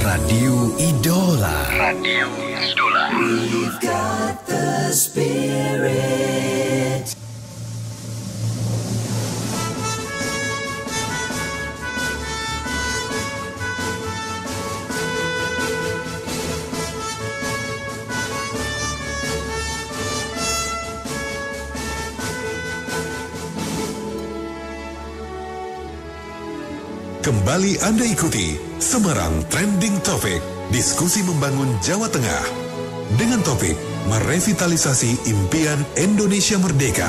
Radio Idola. Radio Idola. We've got the spirit. Kembali Anda ikuti Semarang Trending Topic, diskusi membangun Jawa Tengah dengan topik merevitalisasi impian Indonesia Merdeka.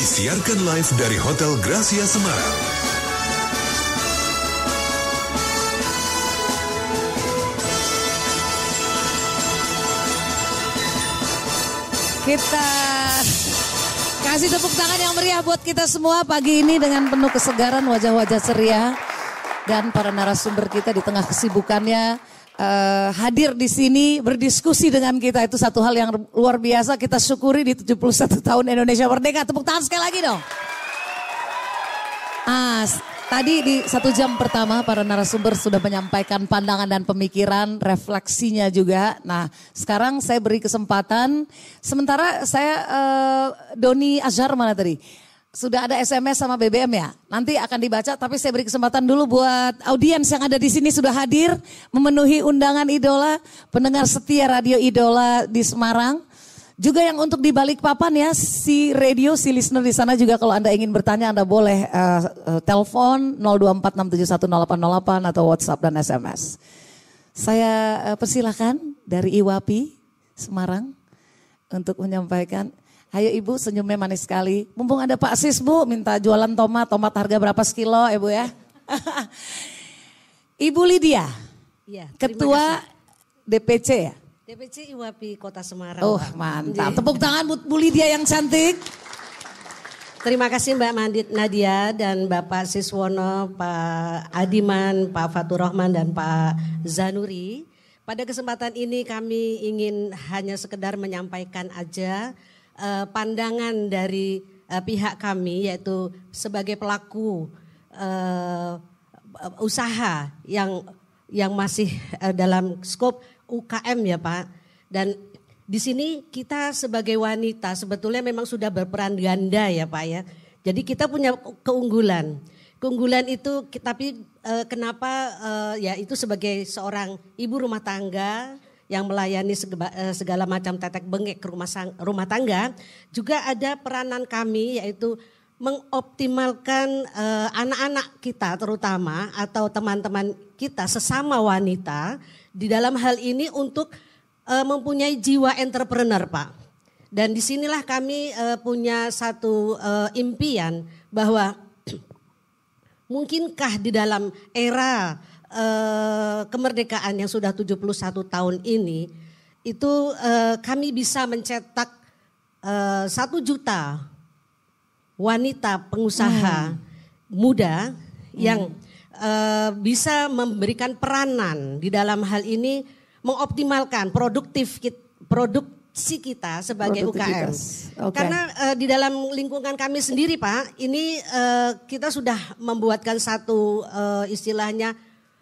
Disiarkan live dari Hotel Gracia Semarang. Kita kasih tepuk tangan yang meriah buat kita semua pagi ini dengan penuh kesegaran, wajah-wajah ceria. Dan para narasumber kita di tengah kesibukannya hadir di sini berdiskusi dengan kita. Itu satu hal yang luar biasa kita syukuri di 71 tahun Indonesia Merdeka. Tepuk tangan sekali lagi dong. Tadi di 1 jam pertama para narasumber sudah menyampaikan pandangan dan pemikiran, refleksinya juga. Nah sekarang saya beri kesempatan, sementara saya Doni Azhar mana tadi? Sudah ada SMS sama BBM ya? Nanti akan dibaca tapi saya beri kesempatan dulu buat audiens yang ada di sini sudah hadir. Memenuhi undangan Idola, pendengar setia Radio Idola di Semarang. Juga yang untuk di Balikpapan ya, si radio, si listener di sana juga kalau Anda ingin bertanya Anda boleh telepon 0246710808 atau WhatsApp dan SMS. Saya persilahkan dari IWAPI Semarang untuk menyampaikan. Ayo Ibu, senyumnya manis sekali. Mumpung ada Pak Sis Bu, minta jualan tomat harga berapa sekilo Ibu ya. Ibu Lydia, ya, Ketua DPC ya. DPC IWAPI Kota Semarang. Oh Pak. mantap, tepuk tangan buat Bu Lydia yang cantik. Terima kasih Mbak Nadia dan Bapak Siswono, Pak Adiman, Pak Fatur Rahman dan Pak Zanuri. Pada kesempatan ini kami ingin hanya sekedar menyampaikan aja pandangan dari pihak kami yaitu sebagai pelaku usaha yang masih dalam skop UKM ya Pak. Dan di sini kita sebagai wanita sebetulnya memang sudah berperan ganda ya Pak ya. Jadi kita punya keunggulan. Keunggulan itu tapi kenapa ya itu sebagai seorang ibu rumah tangga yang melayani segala macam tetek bengek ke rumah tangga. Juga ada peranan kami yaitu mengoptimalkan anak-anak kita terutama atau teman-teman kita sesama wanita di dalam hal ini untuk mempunyai jiwa entrepreneur Pak. Dan disinilah kami punya satu impian bahwa mungkinkah di dalam era kemerdekaan yang sudah 71 tahun ini itu kami bisa mencetak 1 juta wanita pengusaha muda yang bisa memberikan peranan di dalam hal ini mengoptimalkan produksi kita sebagai UKM. Okay. Karena di dalam lingkungan kami sendiri Pak, ini kita sudah membuatkan satu istilahnya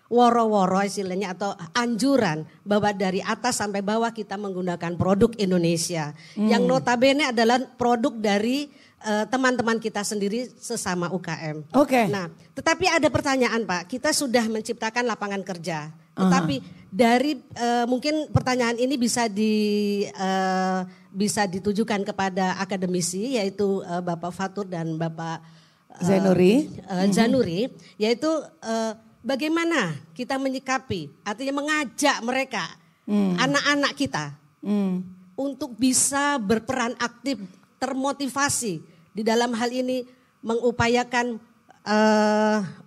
woro-woro istilahnya atau anjuran bahwa dari atas sampai bawah kita menggunakan produk Indonesia. Yang notabene adalah produk dari teman-teman kita sendiri sesama UKM. Oke. Nah, tetapi ada pertanyaan Pak, kita sudah menciptakan lapangan kerja. Tetapi dari mungkin pertanyaan ini bisa ditujukan kepada akademisi yaitu Bapak Fatur dan Bapak Zanuri, yaitu bagaimana kita menyikapi, artinya mengajak mereka, anak-anak kita untuk bisa berperan aktif, termotivasi di dalam hal ini mengupayakan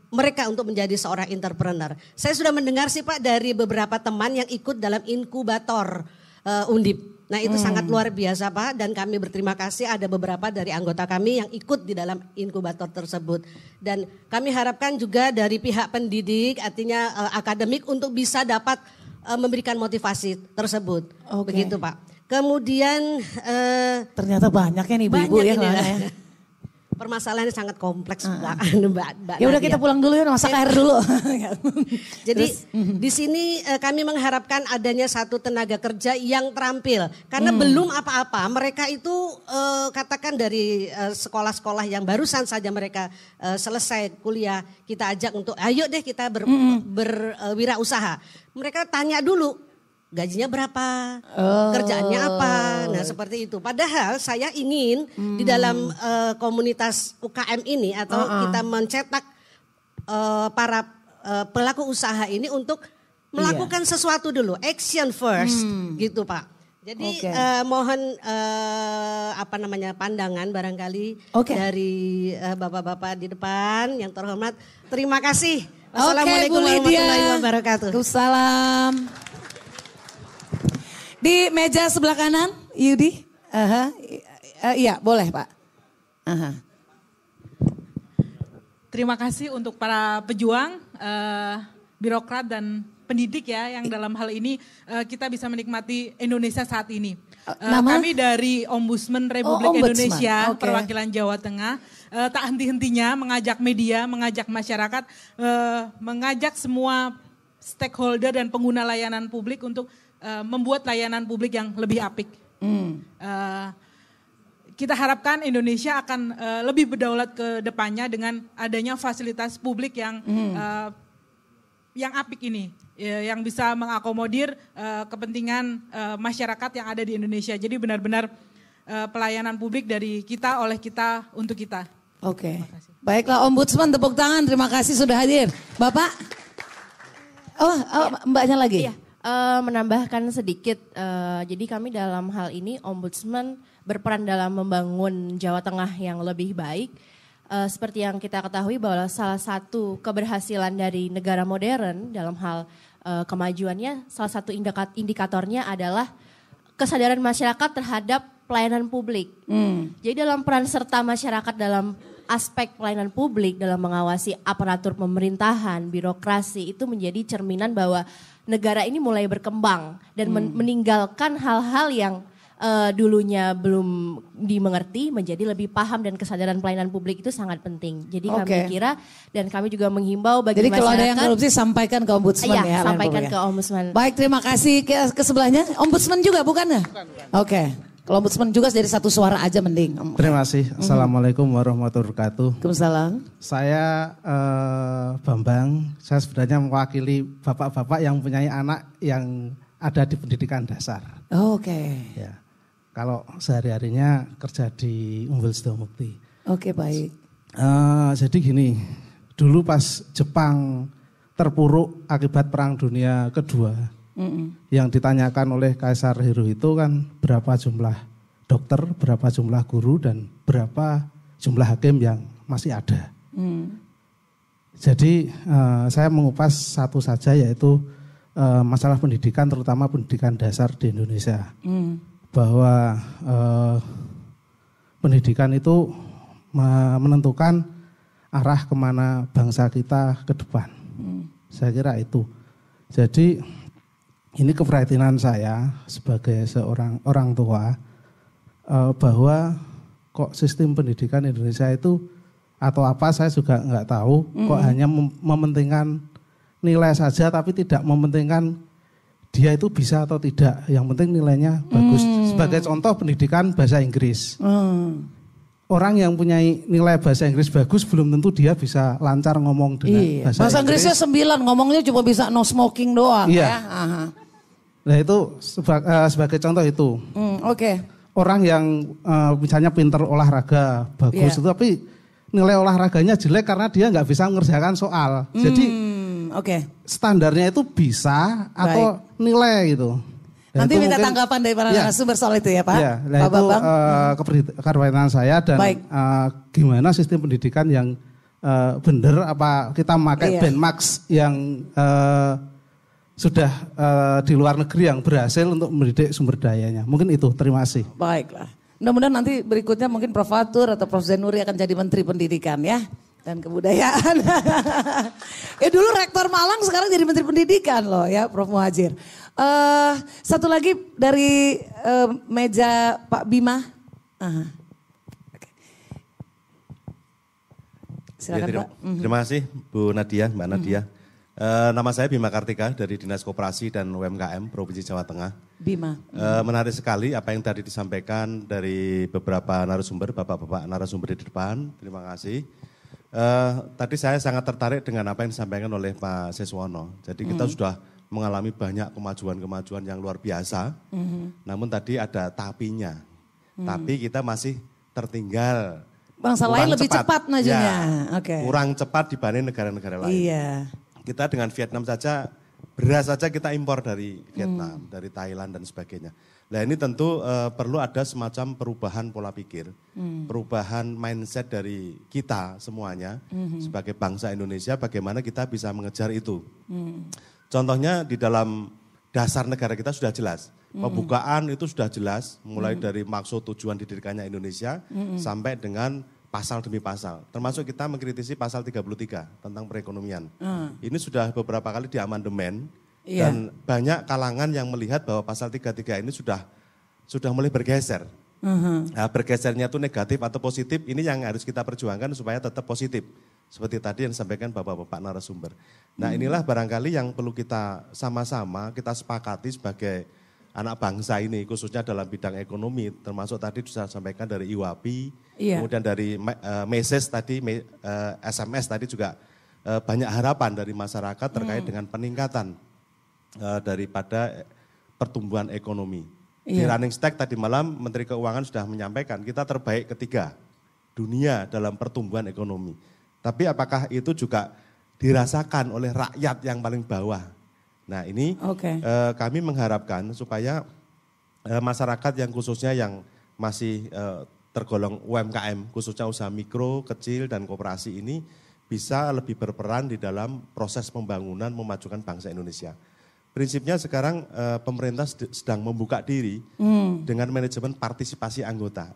mereka untuk menjadi seorang entrepreneur. Saya sudah mendengar sih Pak dari beberapa teman yang ikut dalam inkubator Undip. Nah itu sangat luar biasa Pak dan kami berterima kasih ada beberapa dari anggota kami yang ikut di dalam inkubator tersebut. Dan kami harapkan juga dari pihak pendidik artinya akademik untuk bisa dapat memberikan motivasi tersebut. Begitu Pak. Kemudian ternyata banyak ya nih ibu-ibu ya. permasalahannya sangat kompleks Mbak Ya udah Nadia. kita pulang dulu ya, masak air dulu. Jadi di sini kami mengharapkan adanya satu tenaga kerja yang terampil. Karena belum apa-apa, mereka itu katakan dari sekolah-sekolah yang barusan saja mereka selesai kuliah, kita ajak untuk ayo deh kita berwirausaha. Mereka tanya dulu, gajinya berapa, kerjaannya apa, nah seperti itu. Padahal saya ingin di dalam komunitas UKM ini atau kita mencetak para pelaku usaha ini untuk melakukan sesuatu dulu, action first, gitu Pak. Jadi mohon pandangan barangkali dari bapak-bapak di depan yang terhormat. Terima kasih. Wassalamualaikum warahmatullahi wabarakatuh. Waalaikumsalam. Di meja sebelah kanan, Yudi. Iya, boleh Pak. Terima kasih untuk para pejuang, birokrat dan pendidik ya yang dalam hal ini kita bisa menikmati Indonesia saat ini. Kami dari Ombudsman Republik Indonesia, perwakilan Jawa Tengah, tak henti-hentinya mengajak media, mengajak masyarakat, mengajak semua stakeholder dan pengguna layanan publik untuk membuat layanan publik yang lebih apik. Kita harapkan Indonesia akan lebih berdaulat ke depannya dengan adanya fasilitas publik yang apik ini, yang bisa mengakomodir kepentingan masyarakat yang ada di Indonesia. Jadi benar-benar pelayanan publik dari kita, oleh kita, untuk kita. Oke, baiklah Ombudsman, tepuk tangan, terima kasih sudah hadir. Bapak? Mbaknya lagi? Iya. Menambahkan sedikit, jadi kami dalam hal ini Ombudsman berperan dalam membangun Jawa Tengah yang lebih baik. Seperti yang kita ketahui bahwa salah satu keberhasilan dari negara modern dalam hal kemajuannya, salah satu indikatornya adalah kesadaran masyarakat terhadap pelayanan publik. Jadi dalam peran serta masyarakat dalam aspek pelayanan publik, dalam mengawasi aparatur pemerintahan, birokrasi, itu menjadi cerminan bahwa negara ini mulai berkembang dan meninggalkan hal-hal yang dulunya belum dimengerti menjadi lebih paham, dan kesadaran pelayanan publik itu sangat penting. Jadi kami kira dan kami juga menghimbau bagi Jadi masyarakat. kalau ada yang korupsi sampaikan ke Ombudsman ya. Sampaikan ke Ombudsman. Baik, terima kasih ke sebelahnya. Ombudsman juga bukan ya? Oke. Kalau Ombudsman juga jadi satu suara aja mending. Terima kasih. Assalamualaikum warahmatullahi wabarakatuh. Waalaikumsalam. Saya Bambang. Saya sebenarnya mewakili bapak-bapak yang mempunyai anak yang ada di pendidikan dasar. Oke. Ya. Kalau sehari-harinya kerja di Umbul Sedomukti. Oke, baik. Jadi gini, dulu pas Jepang terpuruk akibat Perang Dunia Kedua, yang ditanyakan oleh Kaisar Hirohito kan berapa jumlah dokter, berapa jumlah guru, dan berapa jumlah hakim yang masih ada. Jadi saya mengupas satu saja, yaitu masalah pendidikan, terutama pendidikan dasar di Indonesia. Bahwa pendidikan itu menentukan arah kemana bangsa kita ke depan. Saya kira itu. Jadi ini keprihatinan saya sebagai seorang orang tua, bahwa kok sistem pendidikan Indonesia itu atau apa saya juga nggak tahu, kok hanya mementingkan nilai saja tapi tidak mementingkan dia itu bisa atau tidak. Yang penting nilainya bagus. Sebagai contoh pendidikan bahasa Inggris. Orang yang punya nilai bahasa Inggris bagus belum tentu dia bisa lancar ngomong dengan bahasa Inggrisnya 9, ngomongnya cuma bisa no smoking doang. Iya. Ya. Nah itu sebagai contoh itu. Oke. Orang yang misalnya pinter olahraga bagus itu, tapi nilai olahraganya jelek karena dia nggak bisa mengerjakan soal. Jadi standarnya itu bisa atau nilai gitu. Nah, nanti minta tanggapan dari para narasumber soal itu ya Pak. Ya, nah Pak Bambang. Keprihatinan saya dan gimana sistem pendidikan yang benar, apa kita memakai benchmark yang sudah di luar negeri yang berhasil untuk mendidik sumber dayanya. Mungkin itu, terima kasih. Baiklah. Mudah-mudahan nanti berikutnya mungkin Prof. Fatur atau Prof. Zainuri akan jadi Menteri Pendidikan ya. Dan Kebudayaan. Dulu Rektor Malang sekarang jadi Menteri Pendidikan loh ya Prof. Muhajir. Satu lagi dari meja Pak Bima. Silakan Pak. Terima kasih Bu Nadia, Mbak Nadia. Nama saya Bima Kartika dari Dinas Koperasi dan UMKM Provinsi Jawa Tengah. Bima. Menarik sekali apa yang tadi disampaikan dari beberapa narasumber, bapak-bapak narasumber di depan. Terima kasih. Tadi saya sangat tertarik dengan apa yang disampaikan oleh Pak Siswono. Jadi kita sudah mengalami banyak kemajuan-kemajuan yang luar biasa. Namun tadi ada tapinya. Tapi kita masih tertinggal. Bangsa lain lebih cepat majunya. Ya, kurang cepat dibanding negara-negara lain. Iya. Kita dengan Vietnam saja, beras saja kita impor dari Vietnam, dari Thailand dan sebagainya. Nah ini tentu perlu ada semacam perubahan pola pikir, perubahan mindset dari kita semuanya sebagai bangsa Indonesia, bagaimana kita bisa mengejar itu. Contohnya di dalam dasar negara kita sudah jelas, pembukaan itu sudah jelas, mulai dari maksud tujuan didirikannya Indonesia sampai dengan pasal demi pasal, termasuk kita mengkritisi pasal 33 tentang perekonomian. Ini sudah beberapa kali diamandemen dan banyak kalangan yang melihat bahwa pasal 33 ini sudah mulai bergeser. Nah, bergesernya itu negatif atau positif, ini yang harus kita perjuangkan supaya tetap positif. Seperti tadi yang disampaikan bapak-bapak narasumber. Nah inilah barangkali yang perlu kita sama-sama kita sepakati sebagai anak bangsa ini, khususnya dalam bidang ekonomi, termasuk tadi sudah sampaikan dari IWAPI, kemudian dari message tadi, SMS tadi juga banyak harapan dari masyarakat terkait dengan peningkatan daripada pertumbuhan ekonomi. Di Running Stack tadi malam Menteri Keuangan sudah menyampaikan kita terbaik ketiga dunia dalam pertumbuhan ekonomi. Tapi apakah itu juga dirasakan oleh rakyat yang paling bawah? Nah ini kami mengharapkan supaya masyarakat yang khususnya yang masih tergolong UMKM, khususnya usaha mikro, kecil dan koperasi ini bisa lebih berperan di dalam proses pembangunan memajukan bangsa Indonesia. Prinsipnya sekarang pemerintah sedang membuka diri dengan manajemen partisipasi anggota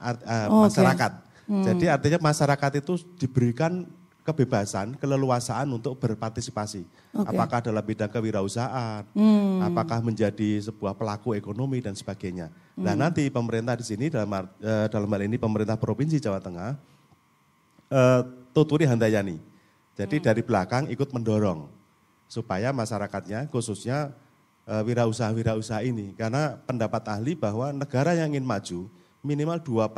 masyarakat. Jadi artinya masyarakat itu diberikan kebebasan, keleluasaan untuk berpartisipasi. Apakah dalam bidang kewirausahaan, apakah menjadi sebuah pelaku ekonomi dan sebagainya. Nah nanti pemerintah di sini dalam hal ini pemerintah Provinsi Jawa Tengah tuturi handayani. Jadi dari belakang ikut mendorong supaya masyarakatnya khususnya wirausaha-wirausaha ini. Karena pendapat ahli bahwa negara yang ingin maju minimal 2%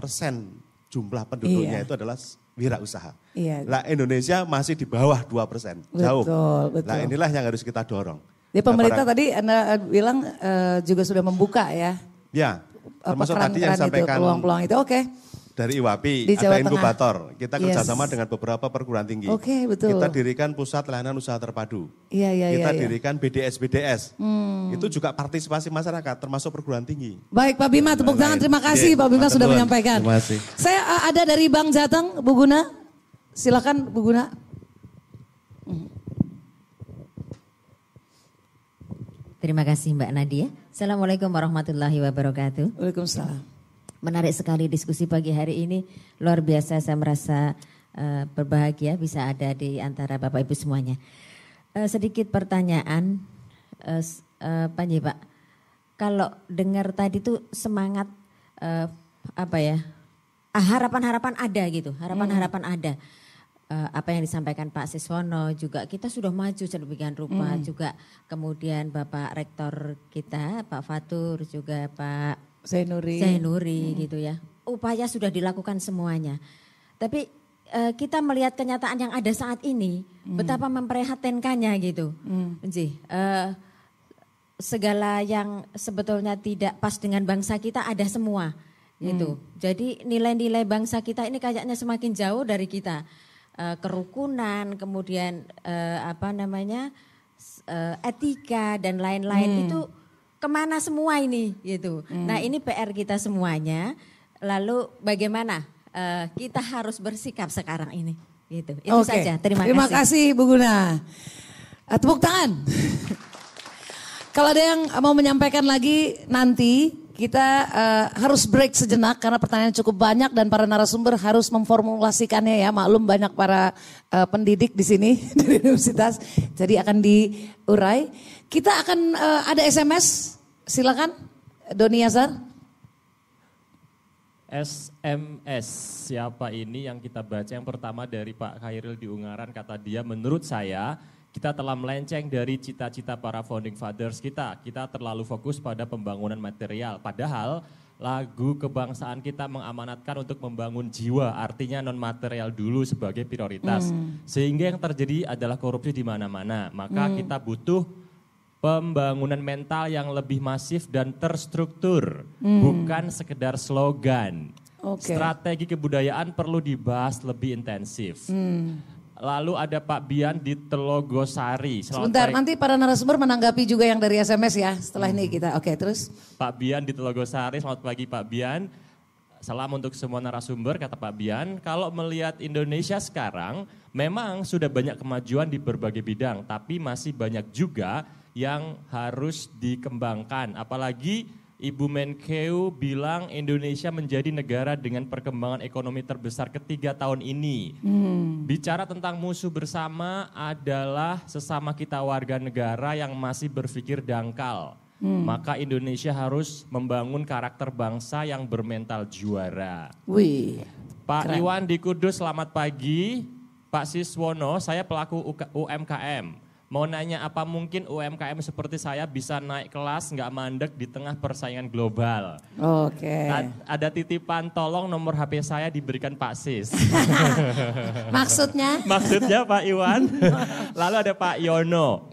jumlah penduduknya itu adalah wirausaha. Lah Indonesia masih di bawah 2%, jauh. Betul. Nah inilah yang harus kita dorong. Jadi pemerintah tadi Anda bilang juga sudah membuka ya? Ya, termasuk tadi yang sampaikan peluang-peluang itu, dari IWAPI, ada inkubator. Kita kerjasama dengan beberapa perguruan tinggi. Betul. Kita dirikan pusat layanan usaha terpadu. Kita dirikan BDS. Itu juga partisipasi masyarakat, termasuk perguruan tinggi. Baik Pak Bima, tepuk tangan. Terima kasih Pak Bima sudah menyampaikan. Terima kasih. Saya ada dari Bang Jateng, Bu Guna. Silakan Bu Guna. Terima kasih Mbak Nadia. Assalamualaikum warahmatullahi wabarakatuh. Waalaikumsalam. Menarik sekali diskusi pagi hari ini, luar biasa, saya merasa berbahagia bisa ada di antara Bapak Ibu semuanya. Sedikit pertanyaan, Pak, kalau dengar tadi tuh semangat harapan-harapan ada gitu, harapan-harapan ada. Apa yang disampaikan Pak Siswono juga kita sudah maju sedemikian rupa, juga kemudian Bapak Rektor kita Pak Fatur juga Pak Zainuri gitu ya. Upaya sudah dilakukan semuanya. Tapi kita melihat kenyataan yang ada saat ini, betapa memprihatinkannya gitu. Segala yang sebetulnya tidak pas dengan bangsa kita ada semua gitu. Jadi nilai-nilai bangsa kita ini kayaknya semakin jauh dari kita. Kerukunan, kemudian etika dan lain-lain itu kemana semua ini gitu. Nah ini PR kita semuanya. Lalu bagaimana kita harus bersikap sekarang ini gitu. Itu saja. Terima kasih Bu Guna. Tepuk tangan. Kalau ada yang mau menyampaikan lagi nanti kita harus break sejenak karena pertanyaan cukup banyak dan para narasumber harus memformulasikannya ya. Maklum banyak para pendidik di sini dari universitas, jadi akan diurai. Kita akan ada SMS, silakan Doni Yazar. SMS siapa ini yang kita baca yang pertama dari Pak Khairil di Ungaran, kata dia menurut saya kita telah melenceng dari cita-cita para founding fathers kita terlalu fokus pada pembangunan material padahal lagu kebangsaan kita mengamanatkan untuk membangun jiwa, artinya non material dulu sebagai prioritas sehingga yang terjadi adalah korupsi di mana-mana, maka kita butuh pembangunan mental yang lebih masif dan terstruktur, bukan sekedar slogan. Strategi kebudayaan perlu dibahas lebih intensif. Lalu ada Pak Bian di Telogosari. Sebentar, nanti para narasumber menanggapi juga yang dari SMS ya, setelah ini kita. Oke, terus. Pak Bian di Telogosari, selamat pagi Pak Bian. Salam untuk semua narasumber, kata Pak Bian. Kalau melihat Indonesia sekarang, memang sudah banyak kemajuan di berbagai bidang, tapi masih banyak juga yang harus dikembangkan. Apalagi Ibu Menkeu bilang Indonesia menjadi negara dengan perkembangan ekonomi terbesar ketiga tahun ini. Bicara tentang musuh bersama adalah sesama kita warga negara yang masih berpikir dangkal. Maka Indonesia harus membangun karakter bangsa yang bermental juara. Pak keren. Iwan di Kudus, selamat pagi. Pak Siswono, saya pelaku UMKM. Mau nanya apa mungkin UMKM seperti saya bisa naik kelas nggak mandek di tengah persaingan global. Ada titipan tolong nomor HP saya diberikan Pak Sis. Maksudnya? Maksudnya Pak Iwan. Lalu ada Pak Yono.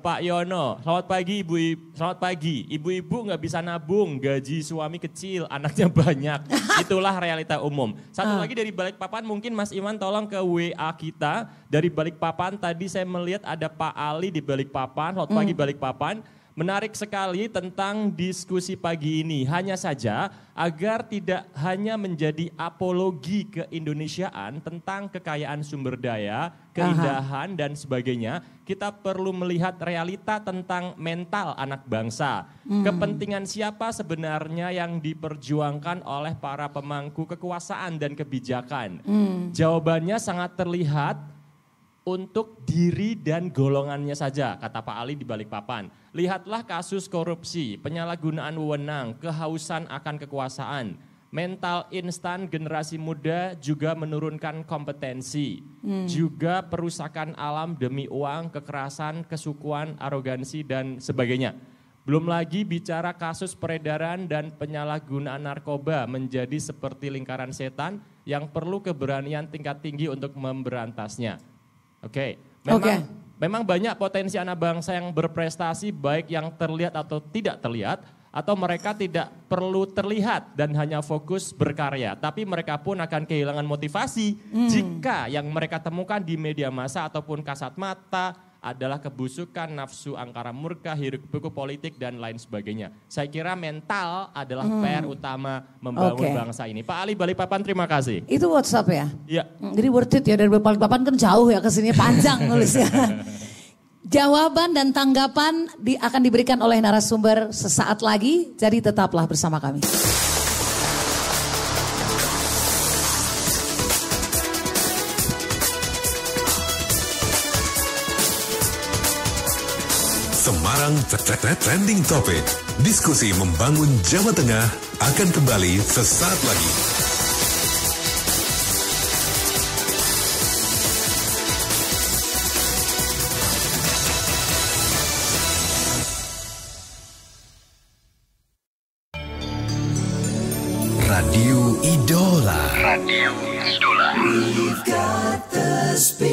Pak Yono, selamat pagi selamat pagi. Ibu-ibu nggak bisa nabung, gaji suami kecil, anaknya banyak. Itulah realita umum. Satu lagi dari Balikpapan, mungkin Mas Iwan tolong ke WA kita. Dari Balikpapan tadi saya melihat ada Pak Ali di Balikpapan. Selamat pagi Balikpapan. Menarik sekali tentang diskusi pagi ini. Hanya saja agar tidak hanya menjadi apologi keindonesiaan tentang kekayaan sumber daya, keindahan dan sebagainya. Kita perlu melihat realita tentang mental anak bangsa. Kepentingan siapa sebenarnya yang diperjuangkan oleh para pemangku kekuasaan dan kebijakan? Jawabannya sangat terlihat untuk diri dan golongannya saja, kata Pak Ali di Balikpapan. Lihatlah kasus korupsi, penyalahgunaan wewenang, kehausan akan kekuasaan. Mental instan generasi muda juga menurunkan kompetensi. Juga perusakan alam demi uang, kekerasan, kesukuan, arogansi dan sebagainya. Belum lagi bicara kasus peredaran dan penyalahgunaan narkoba menjadi seperti lingkaran setan yang perlu keberanian tingkat tinggi untuk memberantasnya. Memang banyak potensi anak bangsa yang berprestasi baik yang terlihat atau tidak terlihat, atau mereka tidak perlu terlihat dan hanya fokus berkarya. Tapi mereka pun akan kehilangan motivasi jika yang mereka temukan di media massa ataupun kasat mata adalah kebusukan, nafsu angkara murka, hiruk pikuk politik dan lain sebagainya. Saya kira mental adalah PR utama membangun bangsa ini. Pak Ali Balikpapan, terima kasih. Itu WhatsApp ya? Iya. Jadi worth it ya, dari Balikpapan kan jauh ya ke sini, panjang nulisnya. Jawaban dan tanggapan akan diberikan oleh narasumber sesaat lagi, jadi tetaplah bersama kami. Semarang Trending Topic. Diskusi membangun Jawa Tengah akan kembali sesaat lagi. Radio Idola. Radio Idola. We've got the space.